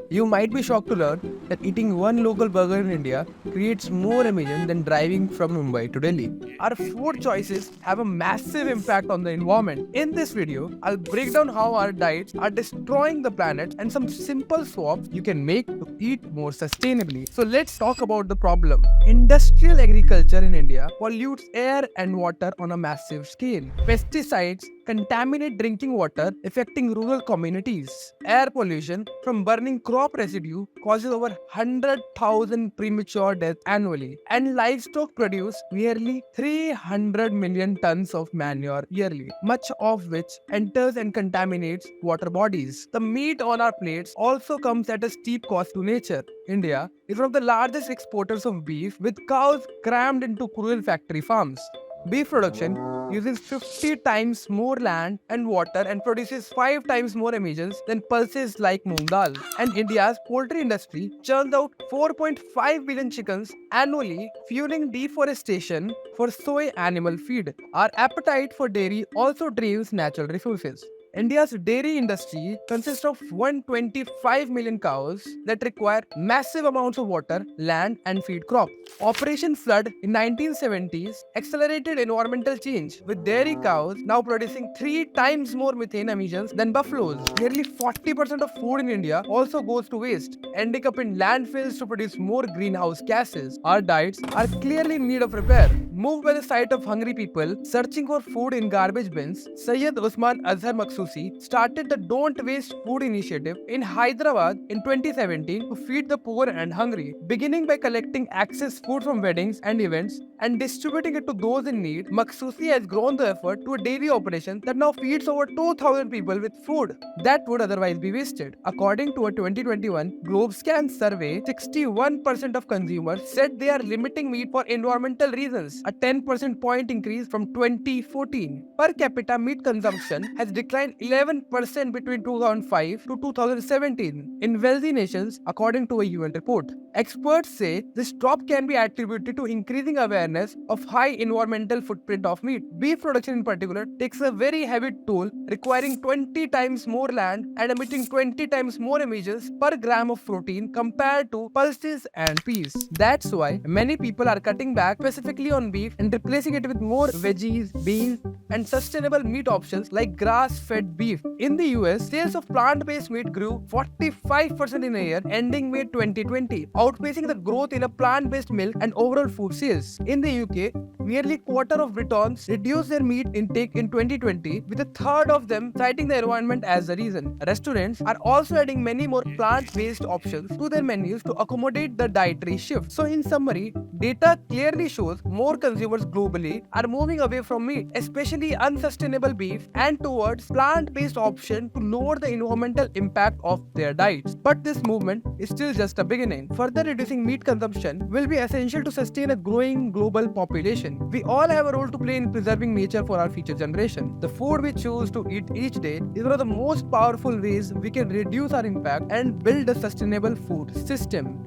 You might be shocked to learn that eating one local burger in India creates more emissions than driving from Mumbai to Delhi. Our food choices have a massive impact on the environment. In this video, I'll break down how our diets are destroying the planet and some simple swaps you can make to eat more sustainably. So let's talk about the problem. Industrial agriculture in India pollutes air and water on a massive scale. Pesticides contaminate drinking water, affecting rural communities. Air pollution from burning crop residue causes over 100,000 premature deaths annually, and livestock produce nearly 300 million tons of manure yearly, much of which enters and contaminates water bodies. The meat on our plates also comes at a steep cost to nature. India is one of the largest exporters of beef, with cows crammed into cruel factory farms. Beef production uses 50 times more land and water and produces 5 times more emissions than pulses like moong dal. And India's poultry industry churns out 4.5 billion chickens annually, fueling deforestation for soy animal feed. Our appetite for dairy also drains natural resources. India's dairy industry consists of 125 million cows that require massive amounts of water, land, and feed crops. Operation Flood in 1970s accelerated environmental change, with dairy cows now producing 3 times more methane emissions than buffaloes. Nearly 40% of food in India also goes to waste, ending up in landfills to produce more greenhouse gases. Our diets are clearly in need of repair. Moved by the sight of hungry people searching for food in garbage bins, Sayyid Usman Azhar Maksusi started the Don't Waste Food initiative in Hyderabad in 2017 to feed the poor and hungry. Beginning by collecting excess food from weddings and events and distributing it to those in need, Maksusi has grown the effort to a daily operation that now feeds over 2,000 people with food that would otherwise be wasted. According to a 2021 GlobeScan survey, 61% of consumers said they are limiting meat for environmental reasons, a 10% point increase from 2014. Per capita meat consumption has declined 11% between 2005 to 2017 in wealthy nations, according to a UN report. Experts say this drop can be attributed to increasing awareness of high environmental footprint of meat. Beef production in particular takes a very heavy toll, requiring 20 times more land and emitting 20 times more emissions per gram of protein compared to pulses and peas. That's why many people are cutting back specifically on beef and replacing it with more veggies, beans, and sustainable meat options like grass-fed beef. In the US, sales of plant-based meat grew 45% in a year ending May 2020, outpacing the growth in a plant-based milk and overall food sales. In the UK, nearly quarter of Britons reduced their meat intake in 2020, with a third of them citing the environment as the reason. Restaurants are also adding many more plant-based options to their menus to accommodate the dietary shift. So in summary, data clearly shows more consumers globally are moving away from meat, especially unsustainable beef, and towards plant-based options to lower the environmental impact of their diets. But this movement is still just a beginning. Further reducing meat consumption will be essential to sustain a growing global population. We all have a role to play in preserving nature for our future generation. The food we choose to eat each day is one of the most powerful ways we can reduce our impact and build a sustainable food system.